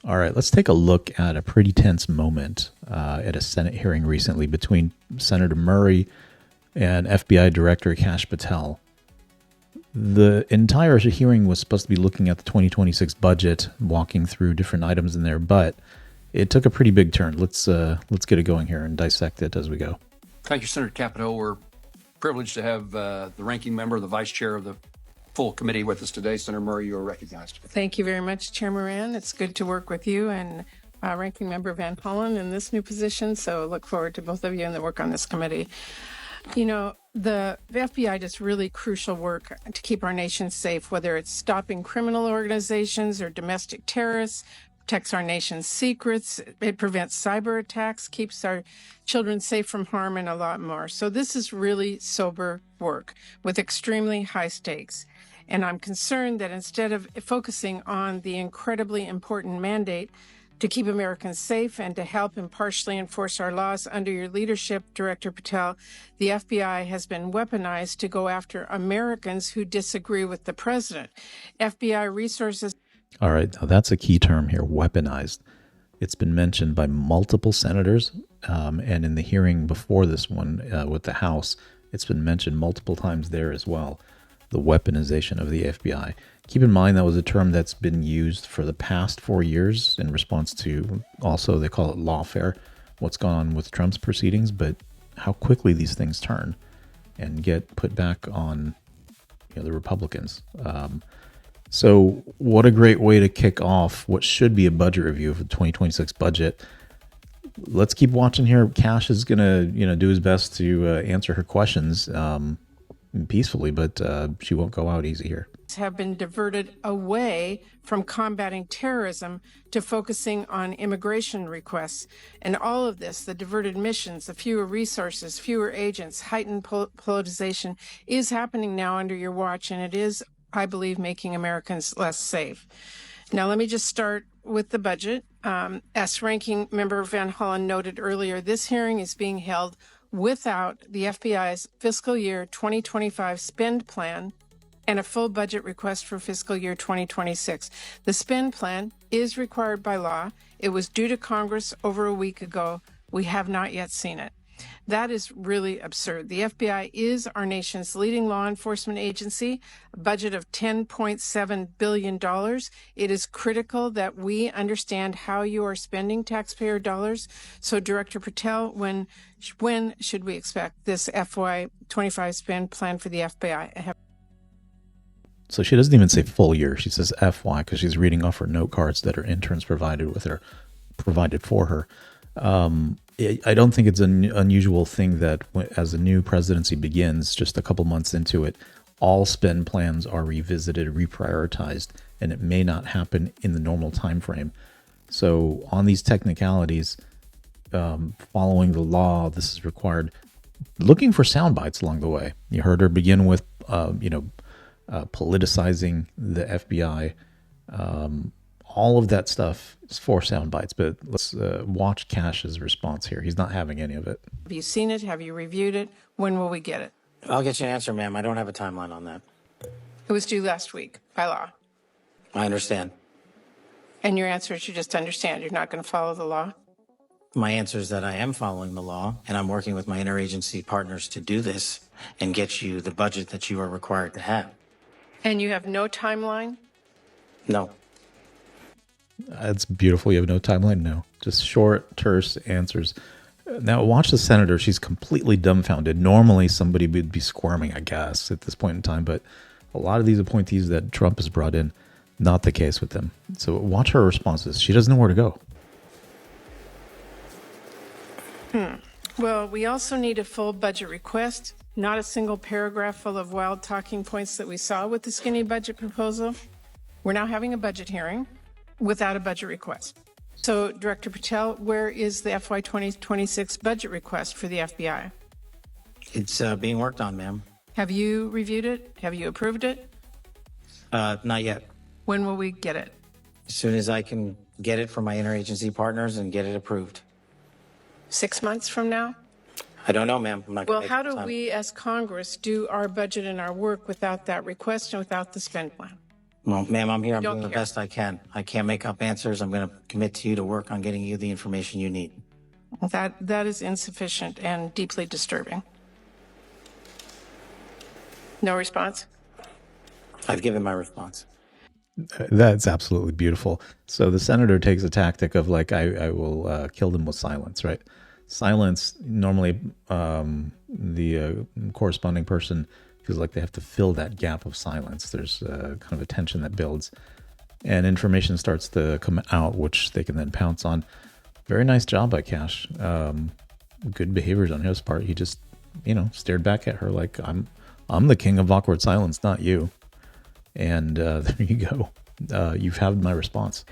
All right, let's take a look at a pretty tense moment at a Senate hearing recently between Senator Murray and FBI Director Kash Patel. The entire hearing was supposed to be looking at the 2026 budget, walking through different items in there, but it took a pretty big turn. Let's get it going here and dissect it as we go. Thank you, Senator Capito. We're privileged to have the ranking member, the vice chair of the full committee with us today. Senator Murray, you are recognized. Thank you very much, Chair Moran. It's good to work with you and Ranking Member Van Hollen in this new position. So look forward to both of you and the work on this committee. You know, the FBI does really crucial work to keep our nation safe, whether it's stopping criminal organizations or domestic terrorists, protects our nation's secrets, it prevents cyber attacks, keeps our children safe from harm, and a lot more. So this is really sober work with extremely high stakes. And I'm concerned that instead of focusing on the incredibly important mandate to keep Americans safe and to help impartially enforce our laws under your leadership, Director Patel, the FBI has been weaponized to go after Americans who disagree with the president. FBI resources. All right, now that's a key term here, weaponized. It's been mentioned by multiple senators, and in the hearing before this one with the House, it's been mentioned multiple times there as well, the weaponization of the FBI. Keep in mind that was a term that's been used for the past 4 years in response to, also they call it lawfare, what's gone on with Trump's proceedings, but how quickly these things turn and get put back on the Republicans. So what a great way to kick off what should be a budget review of the 2026 budget. Let's keep watching here. Kash is going to do his best to answer her questions peacefully, but she won't go out easy here. Have been diverted away from combating terrorism to focusing on immigration requests. And all of this, the diverted missions, the fewer resources, fewer agents, heightened politicization is happening now under your watch, and it is, I believe, making Americans less safe. Now, let me just start with the budget. As Ranking Member Van Hollen noted earlier, this hearing is being held without the FBI's fiscal year 2025 spend plan and a full budget request for fiscal year 2026. The spend plan is required by law. It was due to Congress over a week ago. We have not yet seen it. That is really absurd. The FBI is our nation's leading law enforcement agency, a budget of $10.7 billion. It is critical that we understand how you are spending taxpayer dollars. So, Director Patel, when should we expect this FY25 spend plan for the FBI? So she doesn't even say full year. She says FY because she's reading off her note cards that her interns provided for her. I don't think it's an unusual thing that as a new presidency begins, just a couple months into it, all spend plans are revisited, reprioritized, and it may not happen in the normal time frame. So on these technicalities, following the law, this is required. Looking for sound bites along the way. You heard her begin with, politicizing the FBI. All of that stuff is for sound bites, but let's watch Kash's response here. He's not having any of it. Have you seen it? Have you reviewed it? When will we get it? I'll get you an answer, ma'am. I don't have a timeline on that. It was due last week by law. I understand. And your answer is you just understand. You're not going to follow the law? My answer is that I am following the law, and I'm working with my interagency partners to do this and get you the budget that you are required to have. And you have no timeline? No. That's beautiful. You have no timeline? No. Just short, terse answers. Now, watch the senator. She's completely dumbfounded. Normally, somebody would be squirming, I guess, at this point in time. But a lot of these appointees that Trump has brought in, not the case with them. So watch her responses. She doesn't know where to go. Well, we also need a full budget request, not a single paragraph full of wild talking points that we saw with the skinny budget proposal. We're now having a budget hearing without a budget request. So, Director Patel, where is the FY 2026 budget request for the FBI? It's being worked on, ma'am. Have you reviewed it? Have you approved it? Not yet. When will we get it? As soon as I can get it from my interagency partners and get it approved. 6 months from now? I don't know, ma'am. I'm not Well, gonna how make do we as Congress do our budget and our work without that request and without the spend plan? Well, ma'am, I'm here. I'm Don't doing the care. best I can. I can't make up answers. I'm going to commit to you to work on getting you the information you need. That is insufficient and deeply disturbing. No response? I've given my response. That's absolutely beautiful. So the senator takes a tactic of like, I will kill them with silence, right? Silence, normally the corresponding person feels like they have to fill that gap of silence. There's kind of a tension that builds, and information starts to come out, which they can then pounce on. Very nice job by Kash. Good behaviors on his part. He just, stared back at her like, I'm the king of awkward silence, not you. And there you go. You've had my response.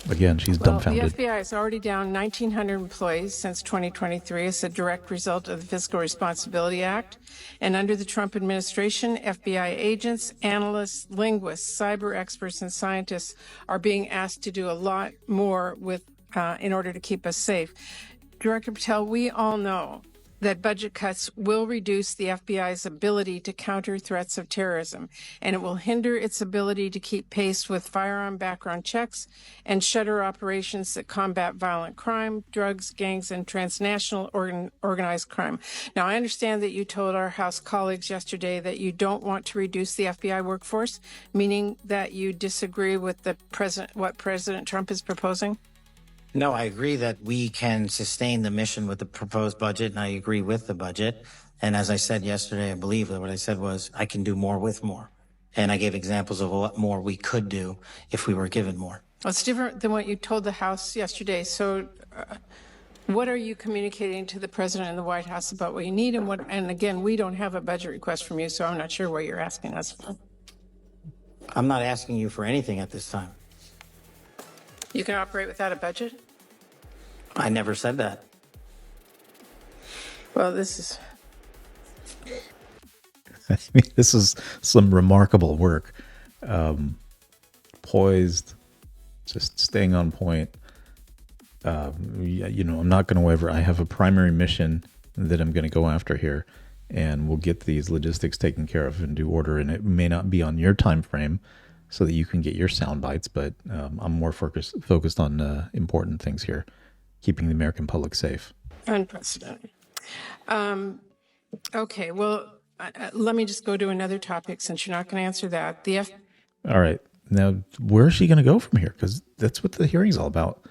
Again, she's dumbfounded. The FBI is already down 1,900 employees since 2023 as a direct result of the Fiscal Responsibility Act. And under the Trump administration, FBI agents, analysts, linguists, cyber experts, and scientists are being asked to do a lot more in order to keep us safe. Director Patel, we all know that budget cuts will reduce the FBI's ability to counter threats of terrorism, and it will hinder its ability to keep pace with firearm background checks and shutter operations that combat violent crime, drugs, gangs, and transnational organized crime. Now, I understand that you told our House colleagues yesterday that you don't want to reduce the FBI workforce, meaning that you disagree with what President Trump is proposing? No, I agree that we can sustain the mission with the proposed budget, and I agree with the budget. And as I said yesterday, I believe that what I said was I can do more with more. And I gave examples of what more we could do if we were given more. Well, it's different than what you told the House yesterday. So what are you communicating to the President and the White House about what you need and again, we don't have a budget request from you, so I'm not sure what you're asking us for. I'm not asking you for anything at this time. You can operate without a budget? I never said that. Well, this is... I mean, this is some remarkable work. Poised, just staying on point. I'm not going to waver. I have a primary mission that I'm going to go after here, and we'll get these logistics taken care of in due order. And it may not be on your time frame so that you can get your sound bites, but I'm more focused on important things here, keeping the American public safe. Unprecedented. Okay, well, let me just go to another topic since you're not going to answer that. All right. Now, where is she going to go from here? Because that's what the hearing's all about.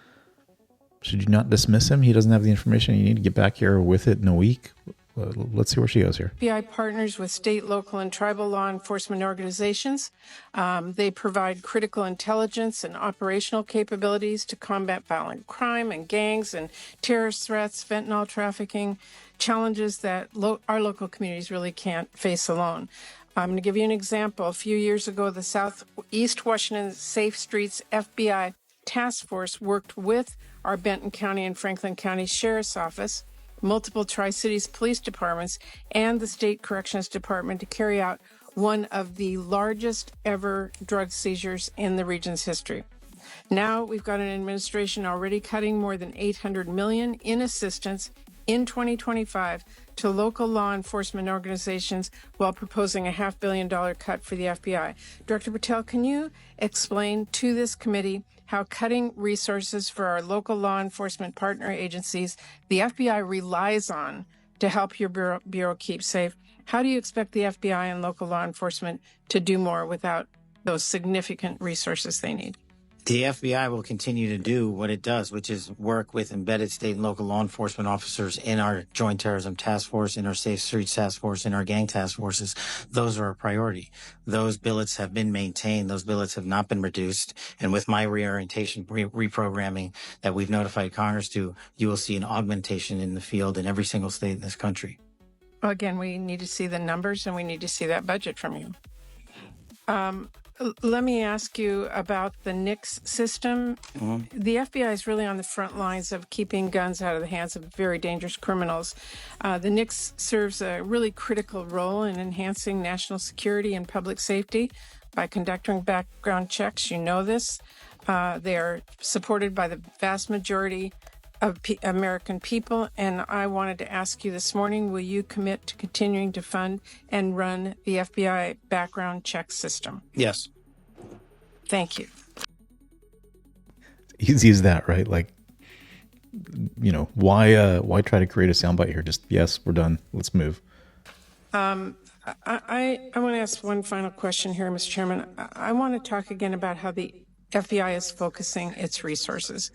Should you not dismiss him? He doesn't have the information. You need to get back here with it in a week. Let's see where she goes here. FBI partners with state, local, and tribal law enforcement organizations. They provide critical intelligence and operational capabilities to combat violent crime and gangs and terrorist threats, fentanyl trafficking, challenges that our local communities really can't face alone. I'm going to give you an example. A few years ago, the Southeast Washington Safe Streets FBI Task Force worked with our Benton County and Franklin County Sheriff's Office, multiple Tri-Cities police departments, and the State Corrections Department to carry out one of the largest ever drug seizures in the region's history. Now we've got an administration already cutting more than $800 million in assistance in 2025 to local law enforcement organizations while proposing a $500 million cut for the FBI. Director Patel, can you explain to this committee how cutting resources for our local law enforcement partner agencies the FBI relies on to help your bureau keep safe? How do you expect the FBI and local law enforcement to do more without those significant resources they need? The FBI will continue to do what it does, which is work with embedded state and local law enforcement officers in our Joint Terrorism Task Force, in our Safe Streets Task Force, in our gang task forces. Those are a priority. Those billets have been maintained. Those billets have not been reduced. And with my reorientation, reprogramming that we've notified Congress to, you will see an augmentation in the field in every single state in this country. Well, again, we need to see the numbers and we need to see that budget from you. Let me ask you about the NICS system. Mm-hmm. The FBI is really on the front lines of keeping guns out of the hands of very dangerous criminals. The NICS serves a really critical role in enhancing national security and public safety by conducting background checks. You know this. They are supported by the vast majority of American people. And I wanted to ask you this morning, will you commit to continuing to fund and run the FBI background check system? Yes. Thank you. Easy as that, right? Like, you know, why try to create a soundbite here? Just, yes, we're done. Let's move. I want to ask one final question here, Mr. Chairman. I want to talk again about how the FBI is focusing its resources.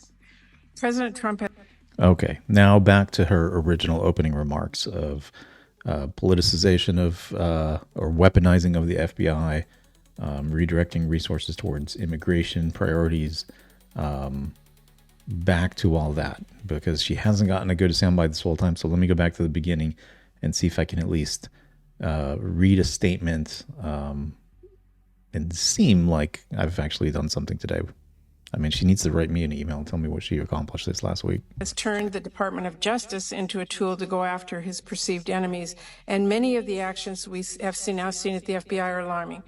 President Trump has Okay, now back to her original opening remarks of politicization of or weaponizing of the FBI, redirecting resources towards immigration priorities, back to all that, because she hasn't gotten a good soundbite this whole time. So let me go back to the beginning and see if I can at least read a statement and seem like I've actually done something today. I mean, she needs to write me an email and tell me what she accomplished this last week. turned the Department of Justice into a tool to go after his perceived enemies, and many of the actions we have now seen at the FBI are alarming.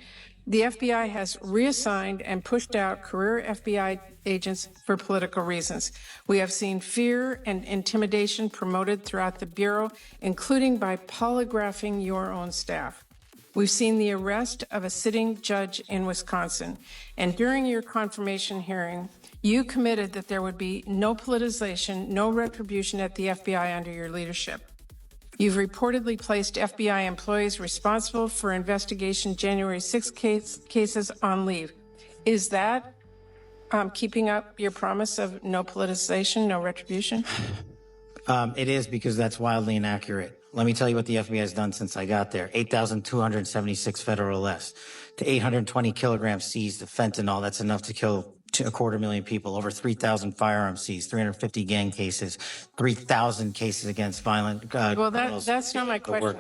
The FBI has reassigned and pushed out career FBI agents for political reasons. We have seen fear and intimidation promoted throughout the Bureau, including by polygraphing your own staff. We've seen the arrest of a sitting judge in Wisconsin. And during your confirmation hearing, you committed that there would be no politicization, no retribution at the FBI under your leadership. You've reportedly placed FBI employees responsible for investigation January 6 cases on leave. Is that keeping up your promise of no politicization, no retribution? It is, because that's wildly inaccurate. Let me tell you what the FBI has done since I got there. 8,276 federal arrests, to 820 kilograms seized of fentanyl. That's enough to kill 250,000 people. Over 3,000 firearms seized, 350 gang cases, 3,000 cases against violent Well, criminals. that's not my question.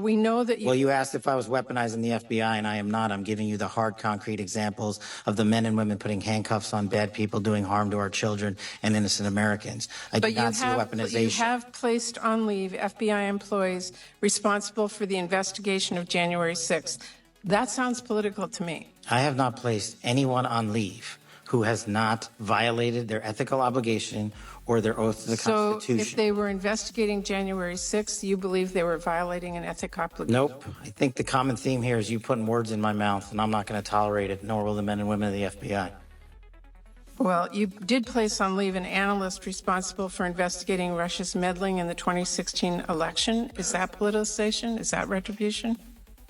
We know that Well, you asked if I was weaponizing the FBI, and I am not. I'm giving you the hard, concrete examples of the men and women putting handcuffs on bad people, doing harm to our children and innocent Americans. I do not see weaponization. You have placed on leave FBI employees responsible for the investigation of January 6th. That sounds political to me. I have not placed anyone on leave who has not violated their ethical obligation or their oath to the Constitution. So if they were investigating January 6th, you believe they were violating an ethic obligation? Nope. I think the common theme here is you putting words in my mouth, and I'm not going to tolerate it, nor will the men and women of the FBI. Well, you did place on leave an analyst responsible for investigating Russia's meddling in the 2016 election. Is that politicization? Is that retribution?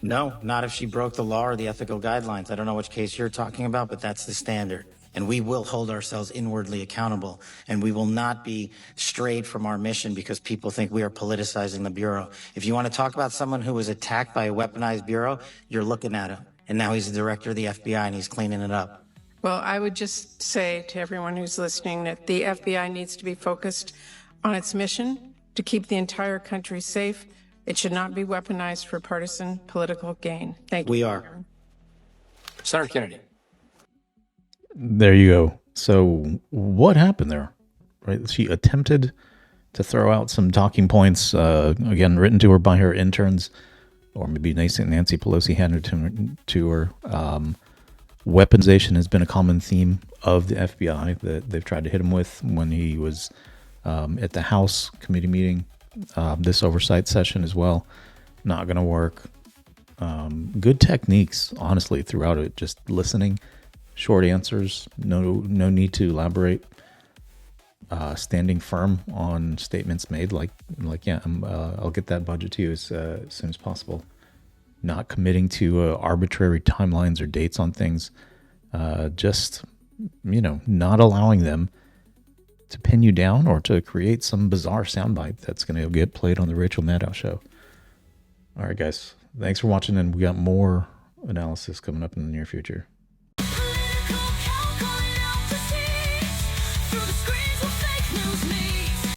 No, not if she broke the law or the ethical guidelines. I don't know which case you're talking about, but that's the standard. And we will hold ourselves inwardly accountable, and we will not be strayed from our mission because people think we are politicizing the Bureau. If you want to talk about someone who was attacked by a weaponized Bureau, you're looking at him. And now he's the director of the FBI, and he's cleaning it up. Well, I would just say to everyone who's listening that the FBI needs to be focused on its mission to keep the entire country safe. It should not be weaponized for partisan political gain. Thank you. We are. Senator Kennedy. There you go. So what happened there? Right? She attempted to throw out some talking points, again, written to her by her interns, or maybe Nancy Pelosi handed to her. Weaponization has been a common theme of the FBI that they've tried to hit him with when he was at the House committee meeting, this oversight session as well. Not going to work. Good techniques, honestly, throughout it. Just listening, short answers, no need to elaborate. Standing firm on statements made, like yeah, I'll get that budget to you as soon as possible. Not committing to arbitrary timelines or dates on things. Just, not allowing them to pin you down or to create some bizarre soundbite that's going to get played on the Rachel Maddow show. All right, guys. Thanks for watching, and we got more analysis coming up in the near future.